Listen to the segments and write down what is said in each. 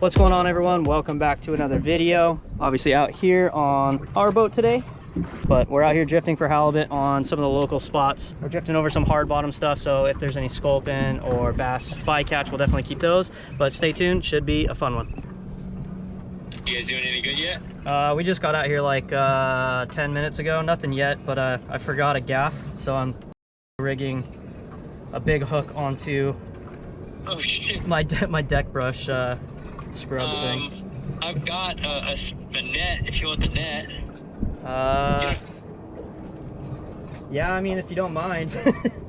What's going on, everyone? Welcome back to another video. Obviously out here on our boat today, but we're out here drifting for halibut on some of the local spots. We're drifting over some hard bottom stuff, so if there's any sculpin or bass bycatch, we'll definitely keep those, but stay tuned, should be a fun one. You guys doing any good yet? We just got out here like 10 minutes ago. Nothing yet, but I forgot a gaff, so I'm rigging a big hook onto my deck brush scrub thing. I've got a net if you want the net. Yeah, I mean, if you don't mind.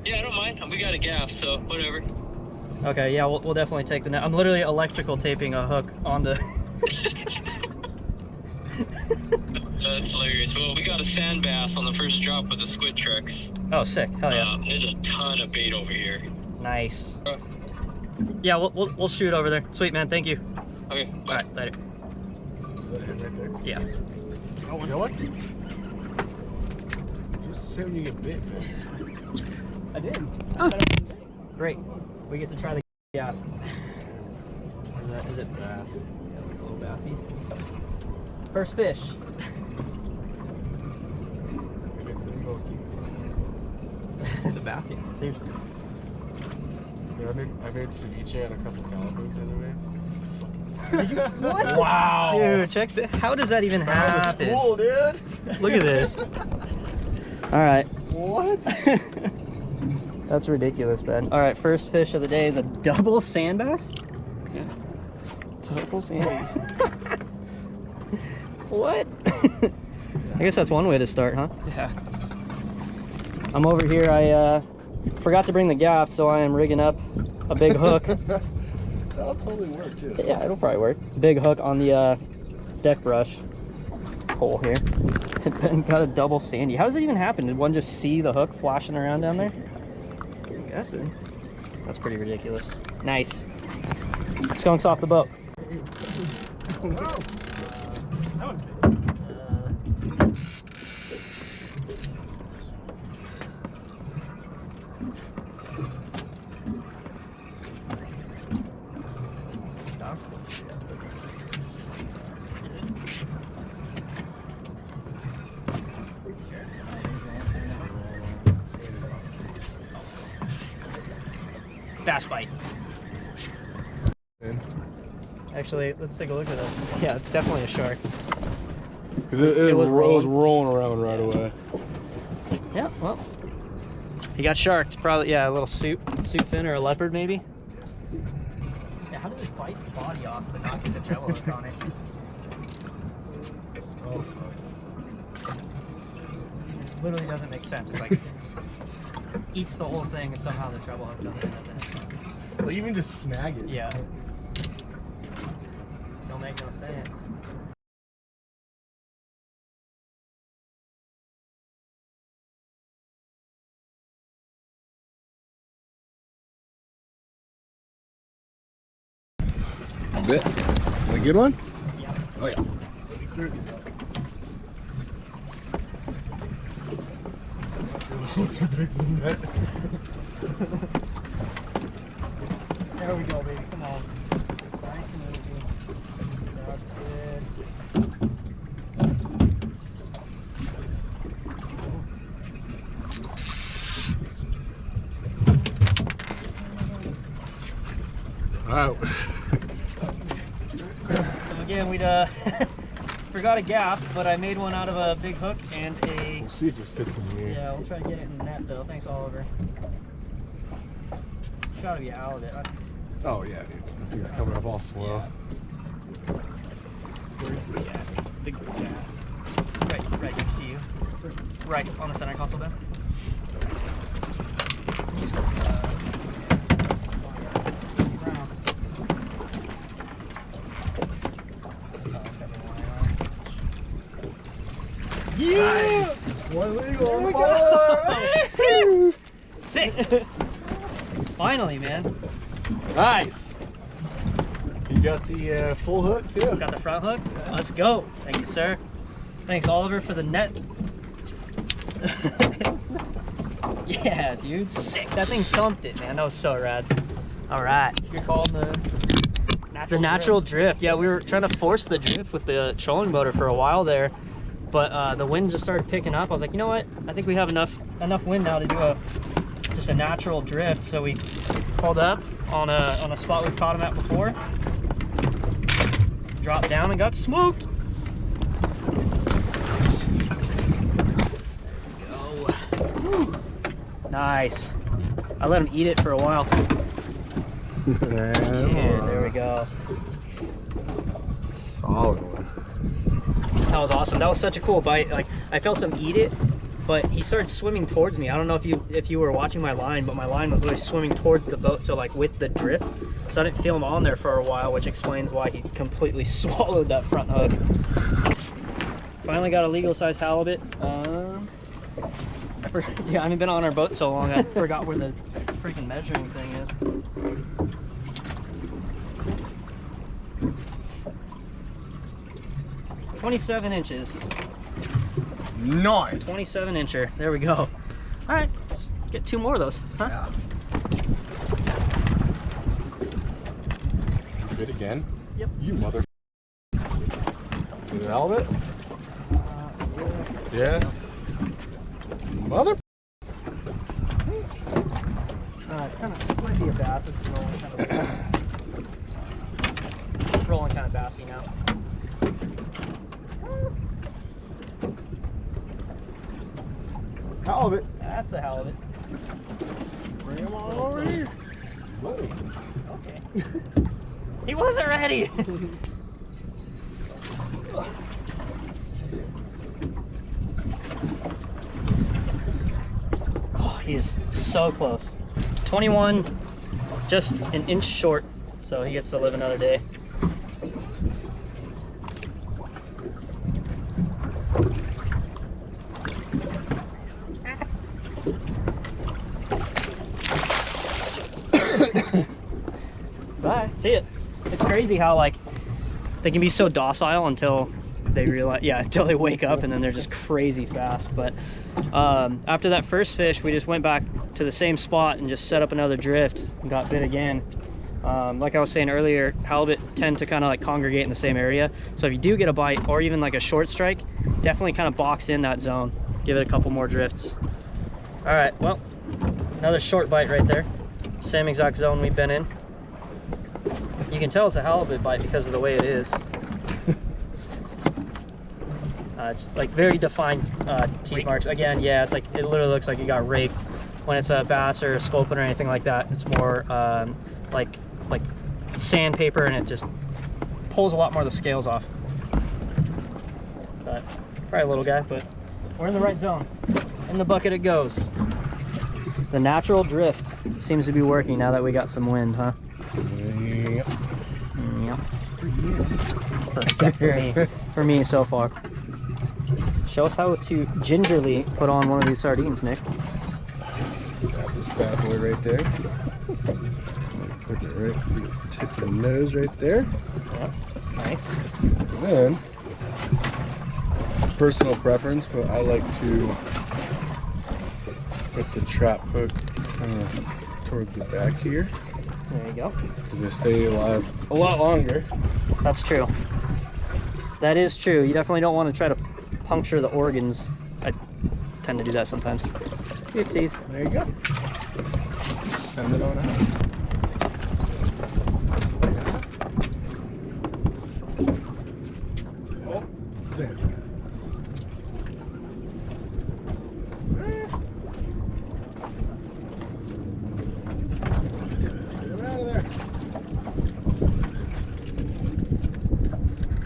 Yeah, I don't mind. We got a gaff, so whatever. Okay, yeah, we'll definitely take the net. I'm literally electrical taping a hook onto. That's hilarious. Well, we got a sand bass on the first drop with the squid tricks. Oh, sick! Hell yeah! There's a ton of bait over here. Nice. Yeah, we'll shoot over there. Sweet, man. Thank you. Okay. Bye. All right, later. Is that him right there? Yeah. Oh, you know what? Just say when you get bit, man. I did. Great. We get to try the gaff. Is it bass? Yeah, it looks a little bassy. First fish. Maybe it's the pokey. The bassy. Seriously. Yeah, I made ceviche and a couple calibos the other way. Did you? What? Wow. Dude, check that. How does that even happen? Cool, dude. Look at this. All right. What? That's ridiculous, man. All right, first fish of the day is a double sand bass. Yeah. Double sandies. What? I guess that's one way to start, huh? Yeah. I'm over here. I forgot to bring the gaff, so I am rigging up a big hook. That'll totally work, too. Yeah, it'll probably work. Big hook on the deck brush hole here. And got a double sandy. How does it even happen? Did one just see the hook flashing around down there? I'm guessing. That's pretty ridiculous. Nice. Skunks off the boat. Oh, that one's big. Bass bite. Actually, let's take a look at it. Yeah, it's definitely a shark. Because it was rolling around right away. Yeah, well, he got sharked. Probably, yeah, a little soup fin or a leopard maybe. Yeah, how did it bite the body off but not get the treble hook on it? So It literally doesn't make sense. It's like eats the whole thing and somehow the treble hook doesn't hit it. well, even just snag it. Yeah. Don't make no sense. A bit. A good one? Yeah. Oh, yeah. Let me clear these up. Looks a big net. There we go, baby. Come on. Nice and easy. That's good. Wow. So again, we'd forgot a gaff, but I made one out of a big hook and a. We'll see if it fits in here. Yeah, we'll try to get it in the net though. Thanks, Oliver. It's gotta be out of it. Oh, yeah, dude. I think it's coming up all slow. Yeah. Where's the big gaff? Right next to you. Right on the center console bin. Yes! One legal. Sick! Finally, man. Nice. You got the full hook too. Got the front hook. Let's go. Thank you, sir. Thanks, Oliver, for the net. Yeah, dude. Sick. That thing thumped it, man. That was so rad. All right. You're calling the The natural drift. Yeah, we were trying to force the drift with the trolling motor for a while there, but the wind just started picking up. I was like, you know what? I think we have enough wind now to do just a natural drift. So we pulled up on a spot we've caught him at before, dropped down and got smoked. Go. Woo. Nice. I let him eat it for a while. Yeah, there we go. Solid one. That was awesome. That was such a cool bite. Like, I felt him eat it, but he started swimming towards me. I don't know if you were watching my line, but my line was literally swimming towards the boat, so like with the drift. So I didn't feel him on there for a while, which explains why he completely swallowed that front hook. Finally got a legal size halibut. Yeah, I haven't been on our boat so long, I forgot where the freaking measuring thing is. "27 inches. Nice. 27 incher. There we go. All right, let's get 2 more of those, huh? Yeah. Good again? Yep. You mother. See the halibut? Yeah. Mother. It might be a bass. It's rolling kind of bassy now. Halibut. That's a halibut. Bring him on over here. Whoa. Okay. He wasn't ready. Oh, he is so close. 21, just an inch short, so he gets to live another day. Bye. See it. It's crazy how like they can be so docile until they realize, until they wake up, and then they're just crazy fast. But after that first fish, we just went back to the same spot and just set up another drift and got bit again. Like I was saying earlier, halibut tend to kind of like congregate in the same area. So if you do get a bite or even like a short strike, definitely kind of box in that zone. Give it a couple more drifts. All right, well, another short bite right there. Same exact zone we've been in. You can tell it's a halibut bite because of the way it is. It's like very defined teeth marks. Again, yeah, it's like it literally looks like it got raked. When it's a bass or a sculpin or anything like that, it's more like sandpaper, and it just pulls a lot more of the scales off. But probably a little guy, but we're in the right zone. In the bucket it goes. The natural drift seems to be working now that we got some wind, huh? Yep. Yep. For me so far. Show us how to gingerly put on one of these sardines, Nick. Got this bad boy right there. Put it right, tip the nose right there. Yep. Nice. And then, personal preference, but I like to put the trap hook kind of towards the back here. There you go. Because they stay alive a lot longer. That's true. That is true. You definitely don't want to try to puncture the organs. I tend to do that sometimes. Oopsies. There you go. Send it on out. Oh, there. Get out of there.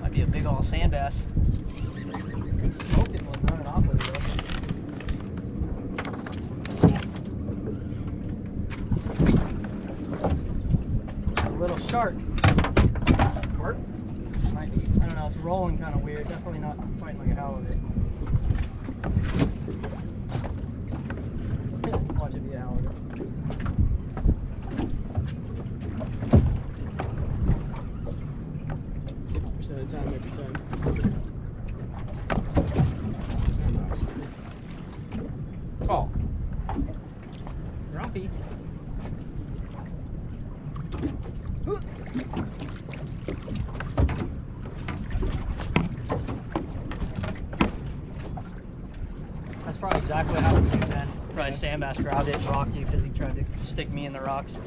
Might be a big old sand bass. Smoked it one running off with it. A little shark. Shark? Might be. I don't know, it's rolling kind of weird. Definitely not fighting like a halibut. Watch it be a halibut. Of the time every time. Oh. Grumpy. exactly what happened to you, Ben. Probably sand bass grabbed it and rocked you because he tried to stick me in the rocks.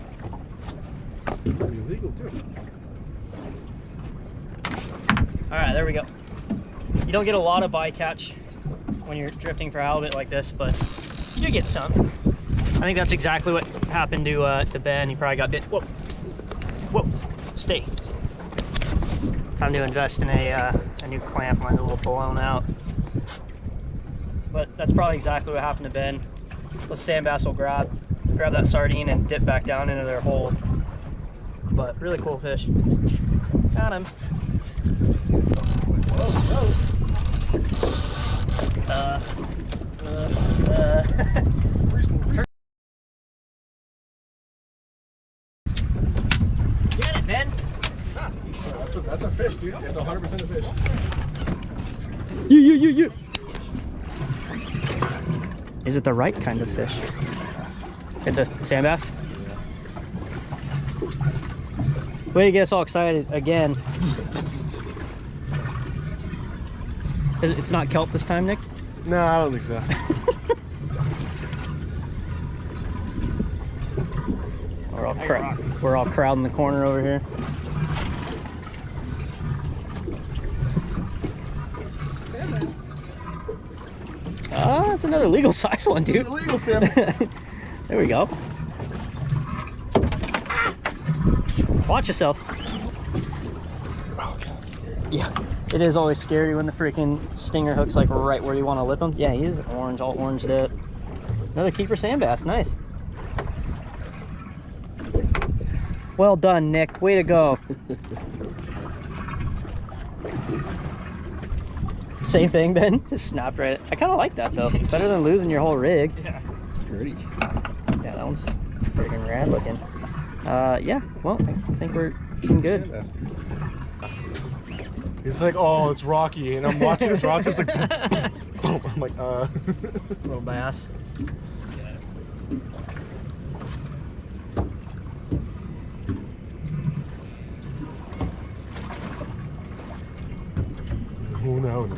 Illegal too. All right, there we go. You don't get a lot of bycatch when you're drifting for halibut like this, but you do get some. I think that's exactly what happened to Ben. He probably got bit. Whoa, whoa, stay. Time to invest in a new clamp. Mine's a little blown out. But that's probably exactly what happened to Ben. The sand bass will grab that sardine and dip back down into their hole. But really cool fish. Got him. Whoa, whoa. Get it, Ben. That's a fish, dude. It's 100% a fish. You. Is it the right kind of fish? It's a sand bass? Way to get us all excited again. It's not kelp this time, Nick? No, I don't think so. We're all crowding the corner over here. Oh, that's another legal size one, dude. Illegal salmon. There we go. Watch yourself. Oh god, that's scary. Yeah, it is always scary when the freaking stinger hook's like right where you want to lip him. Yeah, he is orange, all oranged up. Another keeper sand bass, nice. Well done, Nick. Way to go. Same thing, Ben. Just snapped right. I kind of like that though. Better than losing your whole rig. Yeah, pretty. Yeah, that one's freaking rad looking. Yeah. Well, I think we're doing good. He's like, oh, it's rocky, and I'm watching his rocks. It's like, boom. I'm like, Little bass. Who knows?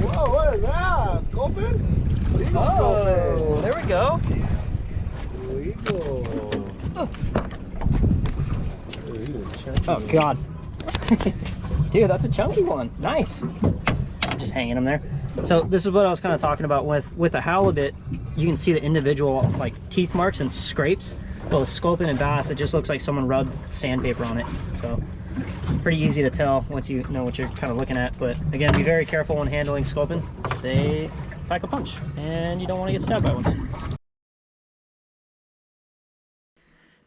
Whoa, what is that? Sculpin? Legal sculpin. There we go. Legal. Oh God. Dude, that's a chunky one. Nice. Just hanging them there. So this is what I was kind of talking about with a halibut. You can see the individual like teeth marks and scrapes. Well, with sculpin and bass, it just looks like someone rubbed sandpaper on it. So pretty easy to tell once you know what you're kind of looking at. But again, be very careful when handling sculpin. They pack a punch, and you don't want to get stabbed by one.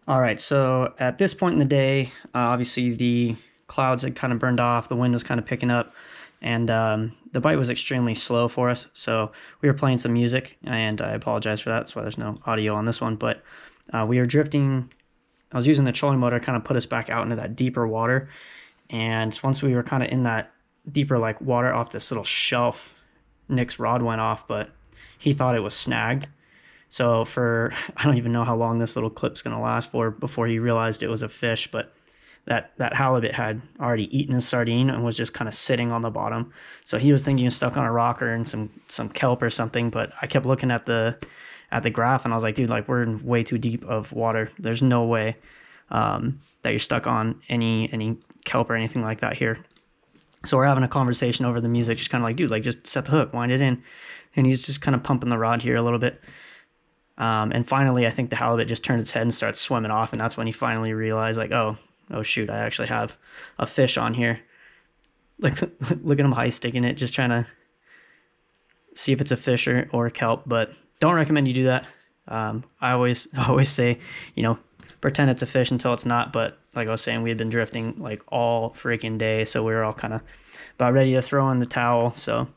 All right, so at this point in the day, obviously the clouds had kind of burned off, the wind was kind of picking up, and the bite was extremely slow for us. So we were playing some music, and I apologize for that. That's why there's no audio on this one. But we were drifting. I was using the trolling motor to kind of put us back out into that deeper water. And once we were kind of in that deeper like water off this little shelf, Nick's rod went off, but he thought it was snagged. So for, I don't even know how long this little clip's going to last for before he realized it was a fish, but that halibut had already eaten his sardine and was just kind of sitting on the bottom. So he was thinking he was stuck on a rock or in some kelp or something, but I kept looking at the graph and I was like, dude, like we're in way too deep of water. There's no way that you're stuck on any kelp or anything like that here. So we're having a conversation over the music, just kind of like, dude, like just set the hook, wind it in. And he's just kind of pumping the rod here a little bit. And finally, I think the halibut just turned its head and started swimming off. And that's when he finally realized like, oh shoot, I actually have a fish on here. Like, look at him high sticking it, just trying to see if it's a fish or a kelp, but don't recommend you do that. I always say, pretend it's a fish until it's not. But like I was saying, we had been drifting like all freaking day. So we were all kind of about ready to throw in the towel. So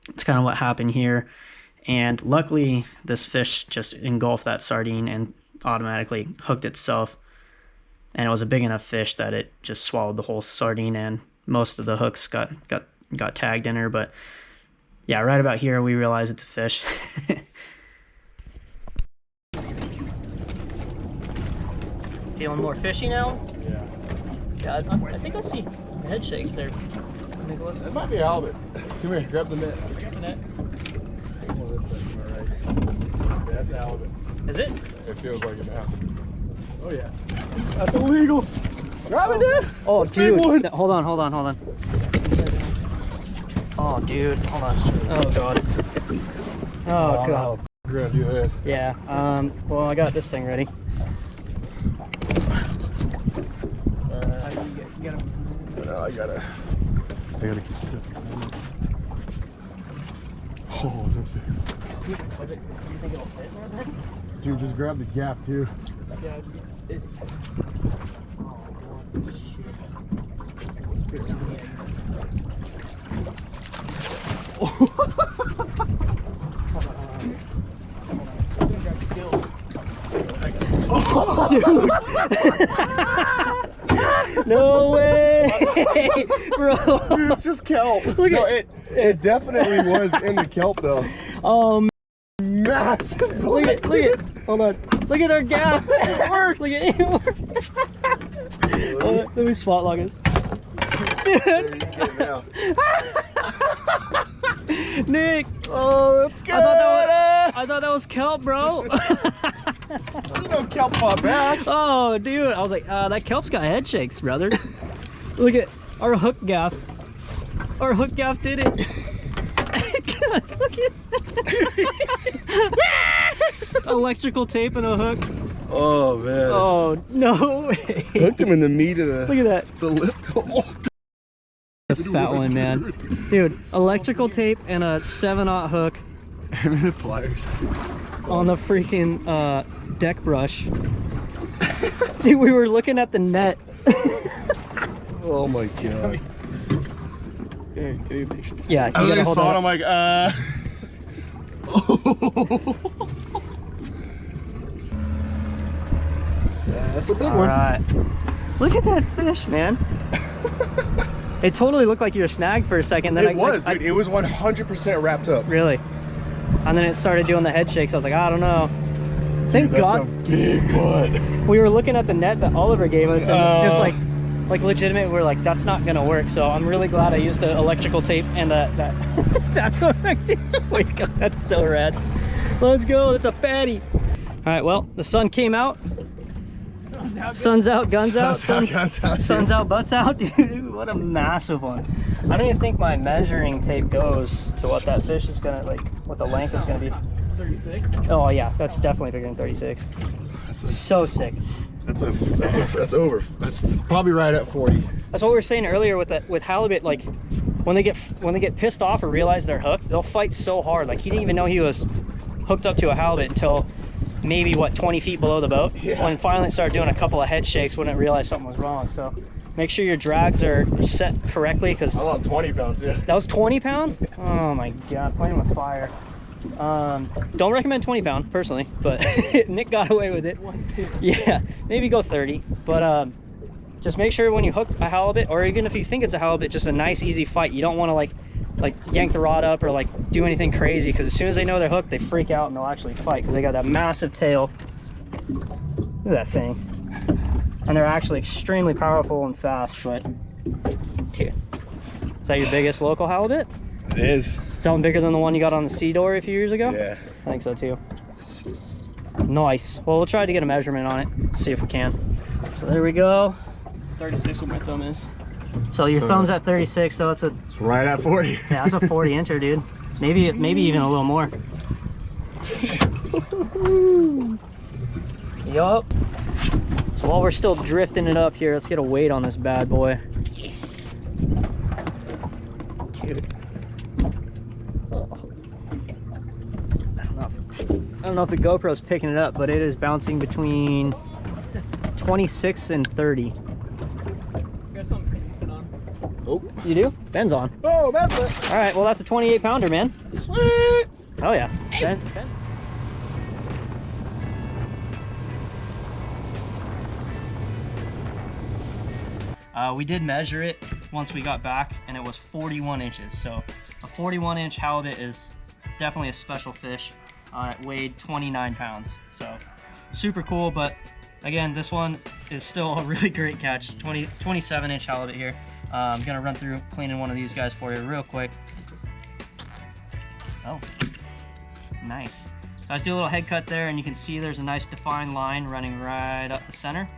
it's kind of what happened here. And luckily this fish just engulfed that sardine and automatically hooked itself. And it was a big enough fish that it just swallowed the whole sardine and most of the hooks got tagged in her. But yeah, right about here we realized it's a fish. Feeling more fishy now? Yeah. God, I think I see head shakes there. Nicholas? It might be a halibut. Come here, grab the net. I got the net. Oh, this thing, all right. Yeah, that's a halibut. Is it? It feels like it now. Oh yeah. That's illegal. Grab it, dude. Oh, Big dude. one. Hold on, hold on, hold on. Oh, dude. Hold on. Oh, God. Oh, God. We're gonna do this. Yeah. Well, I got this thing ready. I gotta keep still. Oh, that's big. Was it? Do you think it'll fit right there? Dude, just grab the gaff too. Yeah. It's... Oh, dude. No way, bro. Dude, it's just kelp. Look no, at it definitely was in the kelp though. Massive. Look at, hold on. Look at our gaff. It worked. Look at it. Let me spot log us. Dude. There, you get it now. Nick. Oh, that's good. I thought that was kelp, bro. You know kelp fought back. Oh, dude. I was like, that kelp's got head shakes, brother. Look at our hook gaff. Our hook gaff did it. Look at electrical tape and a hook. Oh man. Oh no way. Hooked him in the meat of the. Look at that. The lip. The fat one, man. Dude, electrical tape and a 7/0 hook. And the pliers. On the freaking deck brush. Dude, we were looking at the net. Oh my god. Here, give me a picture. Yeah, you I gotta hold saw it, on. I'm like, That's a big one. Alright. Look at that fish, man. It totally looked like you were snagged for a second. Then It was, dude. It was 100% wrapped up. Really? And then it started doing the head shakes. I was like, I don't know. Thank Dude, that's God. a big butt. We were looking at the net that Oliver gave us, and just like legitimate, we're like, that's not gonna work. So I'm really glad I used the electrical tape and that that's what I did. Wait, God, that's so rad. Let's go. It's a fatty. All right. Well, the sun came out. Sun's out, guns out. Sun's out, butts out. Dude, what a massive one. I don't even think my measuring tape goes to what that fish is gonna, like, what the length is gonna be. 36? Oh yeah, that's definitely bigger than 36. So sick. That's over. That's probably right at 40. That's what we were saying earlier with halibut. Like when they get pissed off or realize they're hooked, they'll fight so hard. Like he didn't even know he was hooked up to a halibut until maybe what 20 feet below the boat. Yeah. When finally it started doing a couple of head shakes when it realized something was wrong. So make sure your drags are set correctly, because I want 20 pounds. Yeah. That was 20 pounds. Oh my God, playing with fire. Don't recommend 20 pound personally, but Nick got away with it. Yeah, maybe go 30, but just make sure when you hook a halibut, or even if you think it's a halibut, just a nice easy fight. You don't want to like yank the rod up or like do anything crazy, because as soon as they know they're hooked, they freak out and they'll actually fight because they got that massive tail. Look at that thing. And they're actually extremely powerful and fast. But here, is that your biggest local halibut? It is. Is that one bigger than the one you got on the Sea Door a few years ago? Yeah. I think so too. Nice. Well, we'll try to get a measurement on it, see if we can. So there we go. 36 where my thumb is. So your thumb's at 36, so it's right at 40. Yeah, that's a 40 incher, dude. Maybe even a little more. Yup. So while we're still drifting it up here, let's get a weight on this bad boy. Cute. I don't know if the GoPro's picking it up, but it is bouncing between 26 and 30. Got something pretty decent on. Oh. You do? Ben's on. Oh, that's it. All right, well, that's a 28 pounder, man. Sweet. Oh yeah. Ben. We did measure it once we got back, and it was 41 inches. So a 41-inch halibut is definitely a special fish. It weighed 29 pounds, so super cool. But again, this one is still a really great catch. 27-inch halibut here. I'm gonna run through cleaning one of these guys for you real quick. Oh, nice. So I just do a little head cut there, and you can see there's a nice defined line running right up the center.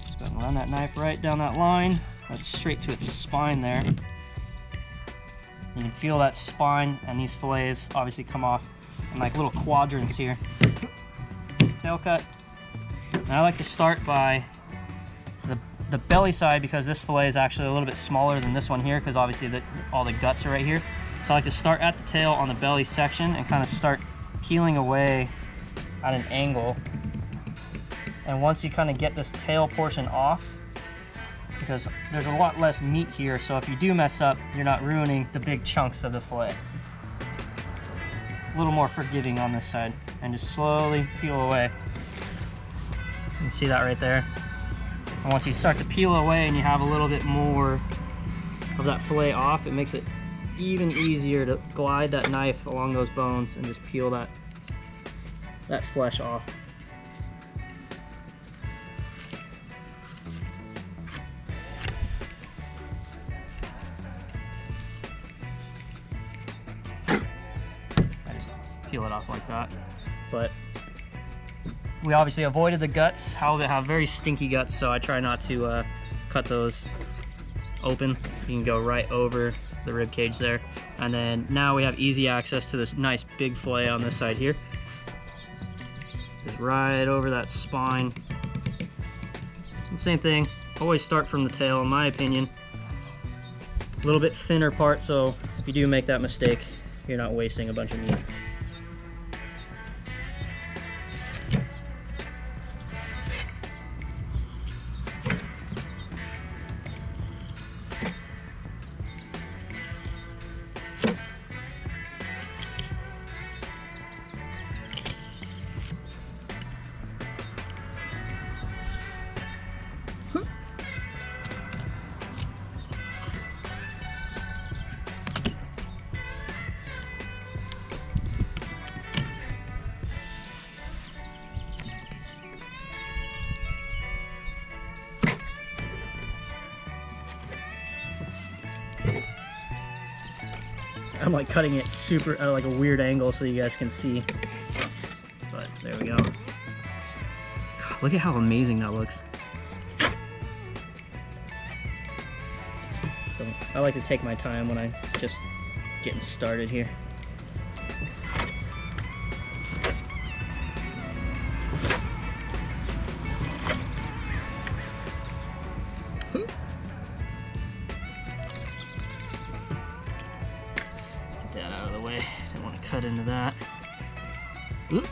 Just gonna run that knife right down that line. That's straight to its spine there. You can feel that spine, and these fillets obviously come off in like little quadrants here. Tail cut. And I like to start by the belly side, because this fillet is actually a little bit smaller than this one here, because obviously all the guts are right here. So I like to start at the tail on the belly section and kind of start peeling away at an angle. And once you kind of get this tail portion off, because there's a lot less meat here, so if you do mess up, you're not ruining the big chunks of the fillet. A little more forgiving on this side, and just slowly peel away. You can see that right there. And once you start to peel away and you have a little bit more of that fillet off, it makes it even easier to glide that knife along those bones and just peel that flesh off. I just peel it off like that. But we obviously avoided the guts. Halibut have very stinky guts, so I try not to cut those open. You can go right over the rib cage there. And then now we have easy access to this nice big fillet on this side here. Just right over that spine. And same thing, always start from the tail in my opinion. A little bit thinner part, so if you do make that mistake, you're not wasting a bunch of meat. I'm like cutting it super at like a weird angle so you guys can see, but there we go. God, look at how amazing that looks. So I like to take my time when I'm just getting started here. That out of the way. Don't want to cut into that. Oop.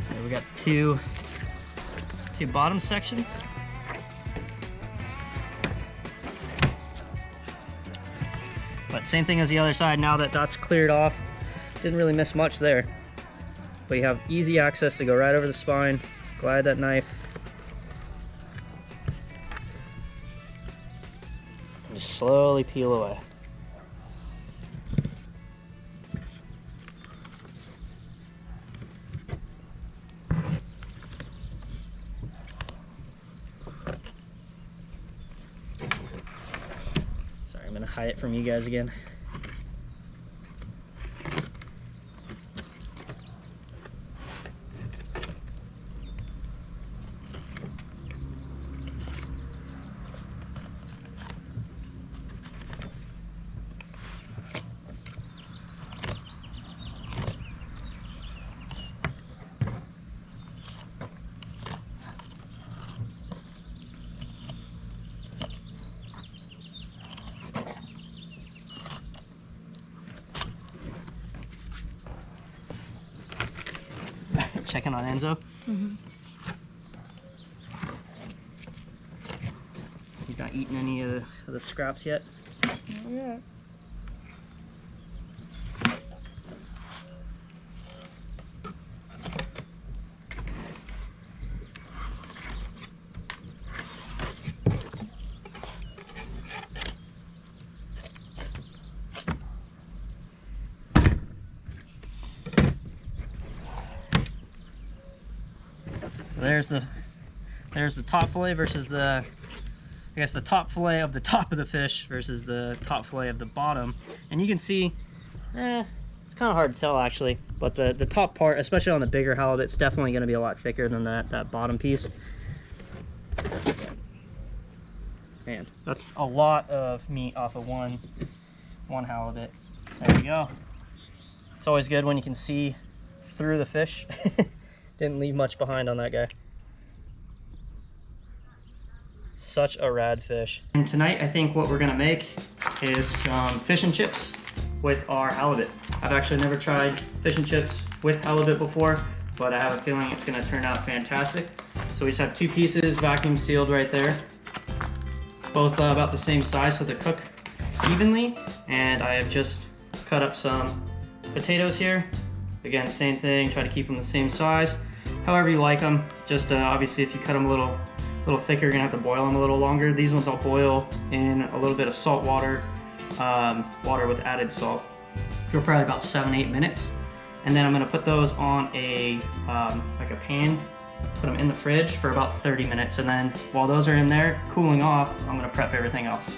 So we got two bottom sections. But same thing as the other side. Now that that's cleared off, didn't really miss much there. But you have easy access to go right over the spine, glide that knife, and just slowly peel away. Sorry, I'm gonna hide it from you guys again. Checking on Enzo. Mm-hmm. He's not eaten any of the scraps yet. Not yet. there's the top fillet versus the, I guess the top fillet of the top of the fish versus the top fillet of the bottom. And you can see, it's kind of hard to tell actually, but the top part, especially on the bigger halibut, it's definitely going to be a lot thicker than that bottom piece. Man, that's a lot of meat off of one halibut. There we go. It's always good when you can see through the fish. Didn't leave much behind on that guy. Such a rad fish. And tonight I think what we're gonna make is some fish and chips with our halibut. I've actually never tried fish and chips with halibut before, but I have a feeling it's gonna turn out fantastic. So we just have 2 pieces vacuum sealed right there. Both about the same size so they cook evenly. And I have just cut up some potatoes here. Again, same thing, try to keep them the same size. However you like them. Just obviously if you cut them a little thicker, you're gonna have to boil them a little longer. These ones I'll boil in a little bit of salt water, water with added salt, for probably about 7-8 minutes. And then I'm gonna put those on a like a pan, put them in the fridge for about 30 minutes. And then while those are in there cooling off, I'm gonna prep everything else.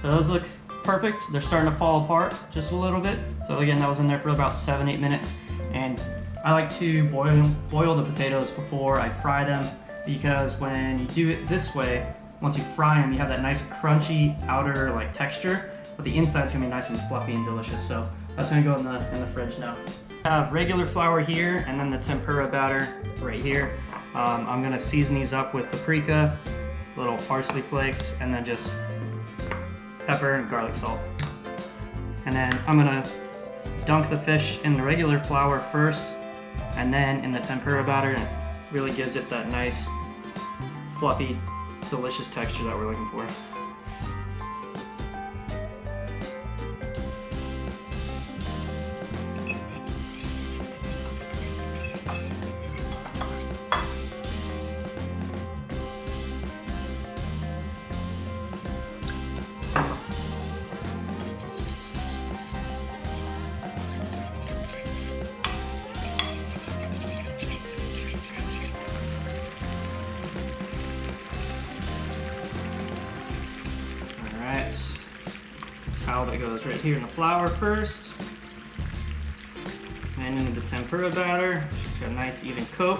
So those look perfect. They're starting to fall apart just a little bit. So again, that was in there for about 7-8 minutes. And I like to boil the potatoes before I fry them, because when you do it this way, once you fry them, you have that nice crunchy outer like texture, but the inside's gonna be nice and fluffy and delicious. So that's gonna go in the fridge now. I have regular flour here and then the tempura batter right here. I'm gonna season these up with paprika, little parsley flakes, and then just pepper and garlic salt. And then I'm gonna dunk the fish in the regular flour first and then in the tempura batter, and it really gives it that nice fluffy delicious texture that we're looking for. Halibut goes right here in the flour first, and into the tempura batter. It's got a nice even coat.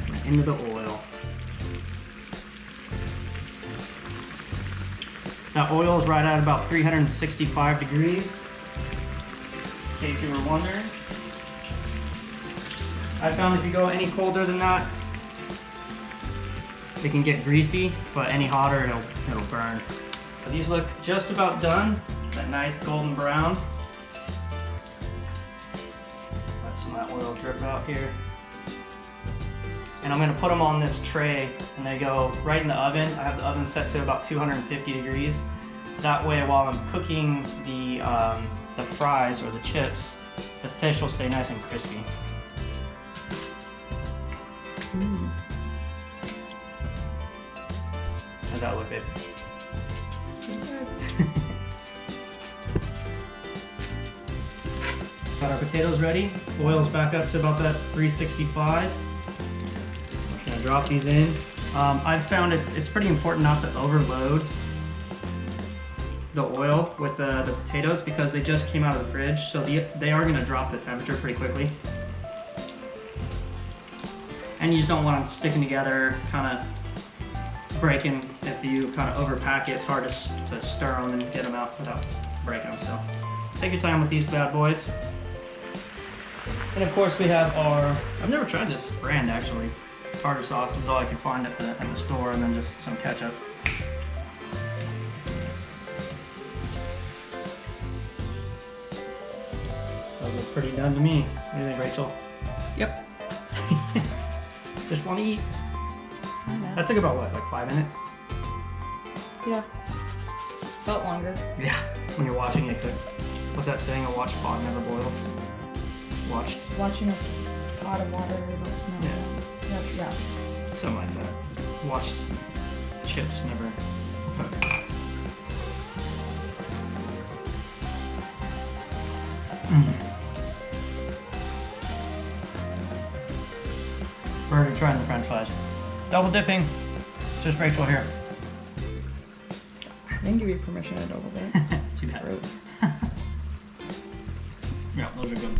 And into the oil. That oil is right at about 365 degrees, in case you were wondering. I found if you go any colder than that, it can get greasy, but any hotter, it'll burn. These look just about done. That nice golden brown. Let some of that oil drip out here. And I'm gonna put them on this tray, and they go right in the oven. I have the oven set to about 250 degrees. That way, while I'm cooking the fries or the chips, the fish will stay nice and crispy. How's that look, babe? It's pretty good. Got our potatoes ready. Oil's back up to about that 365. I'm gonna drop these in. I've found it's pretty important not to overload the oil with the potatoes, because they just came out of the fridge, so they are gonna drop the temperature pretty quickly. And you just don't want them sticking together, kind of breaking. If you kind of overpack it, it's hard to stir them and get them out without breaking them. So take your time with these bad boys. And of course we have our, I've never tried this brand actually. tartar sauce is all I could find at the store, and then just some ketchup. Those look pretty done to me. What do you think, Rachel? Yep. Just want to eat. I know. That took about what, like 5 minutes? Yeah. Felt longer. Yeah. When you're watching it cook. What's that saying? A watched pot never boils. Watched. Watching a pot of water. No. Yeah. Yeah. Something like that. Watched chips never cook. We're already trying the french fries. Double dipping. Just Rachel here. I didn't give you permission to double dip. Too bad. Gross. Yeah, those are good.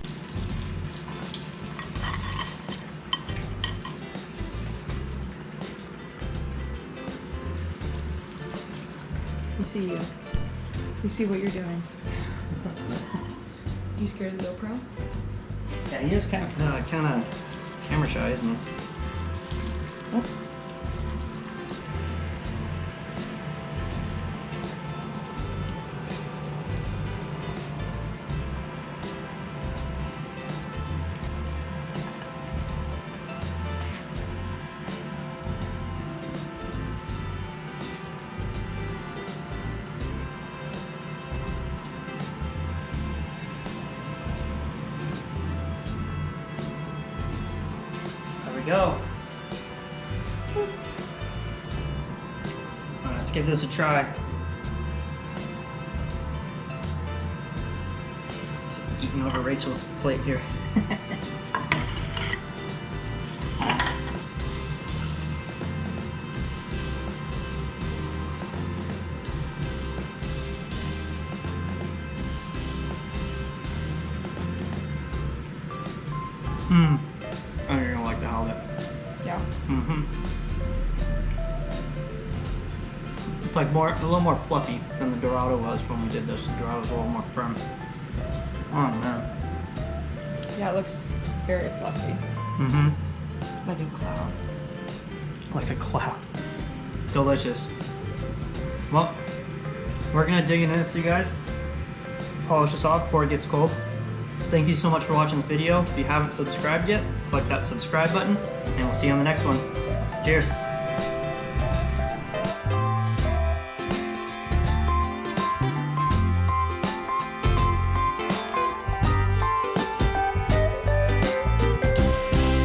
We see you. We see what you're doing. You scared of the GoPro? Yeah, he is kind of camera shy, isn't he? What? There we go. All right, let's give this a try. Eating over Rachel's plate here. I think you're gonna like the halibut. Yeah. It's like a little more fluffy than the Dorado was when we did this. The Dorado was a little more firm. Oh man. Yeah, it looks very fluffy. Like a cloud. Like a cloud. Delicious. Well, we're gonna dig into this, you guys. Polish this off before it gets cold. Thank you so much for watching this video. If you haven't subscribed yet, click that subscribe button, and we'll see you on the next one. Cheers.